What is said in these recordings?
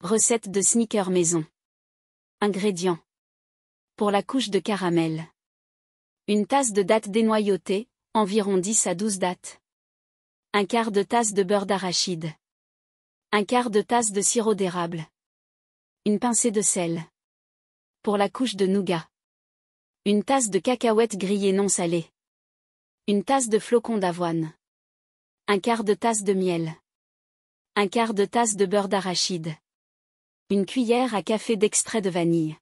Recette de sneakers maison. Ingrédients. Pour la couche de caramel. Une tasse de dattes dénoyautées, environ 10 à 12 dattes. Un quart de tasse de beurre d'arachide. Un quart de tasse de sirop d'érable. Une pincée de sel. Pour la couche de nougat. Une tasse de cacahuètes grillées non salées. Une tasse de flocons d'avoine. Un quart de tasse de miel. Un quart de tasse de beurre d'arachide. Une cuillère à café d'extrait de vanille.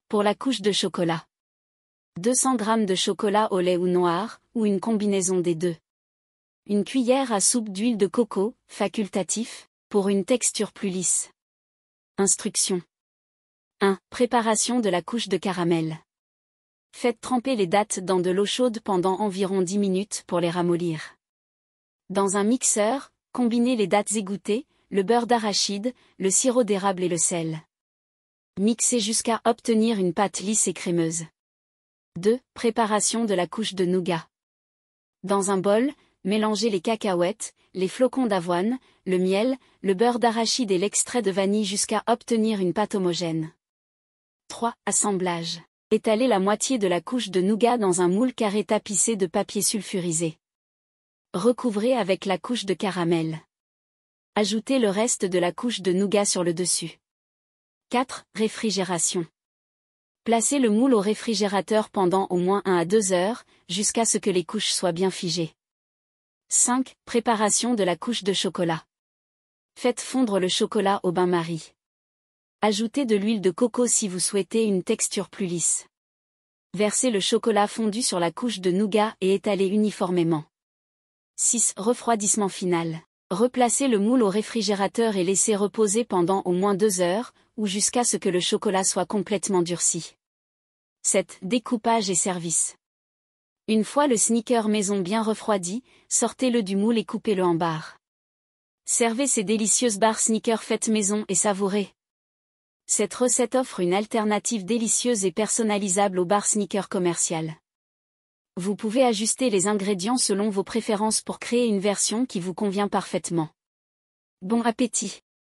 Pour la couche de chocolat. 200 g de chocolat au lait ou noir, ou une combinaison des deux. Une cuillère à soupe d'huile de coco, facultatif, pour une texture plus lisse. Instructions. 1. Préparation de la couche de caramel. Faites tremper les dattes dans de l'eau chaude pendant environ 10 minutes pour les ramollir. Dans un mixeur, combinez les dattes égouttées, le beurre d'arachide, le sirop d'érable et le sel. Mixez jusqu'à obtenir une pâte lisse et crémeuse. 2. Préparation de la couche de nougat. Dans un bol, mélangez les cacahuètes, les flocons d'avoine, le miel, le beurre d'arachide et l'extrait de vanille jusqu'à obtenir une pâte homogène. 3. Assemblage. Étalez la moitié de la couche de nougat dans un moule carré tapissé de papier sulfurisé. Recouvrez avec la couche de caramel. Ajoutez le reste de la couche de nougat sur le dessus. 4. Réfrigération. Placez le moule au réfrigérateur pendant au moins 1 à 2 heures, jusqu'à ce que les couches soient bien figées. 5. Préparation de la couche de chocolat. Faites fondre le chocolat au bain-marie. Ajoutez de l'huile de coco si vous souhaitez une texture plus lisse. Versez le chocolat fondu sur la couche de nougat et étalez uniformément. 6. Refroidissement final. Replacez le moule au réfrigérateur et laissez reposer pendant au moins 2 heures, ou jusqu'à ce que le chocolat soit complètement durci. 7. Découpage et service. Une fois le sneaker maison bien refroidi, sortez-le du moule et coupez-le en barres. Servez ces délicieuses barres sneaker faites maison et savourez. Cette recette offre une alternative délicieuse et personnalisable aux barres sneaker commerciales. Vous pouvez ajuster les ingrédients selon vos préférences pour créer une version qui vous convient parfaitement. Bon appétit!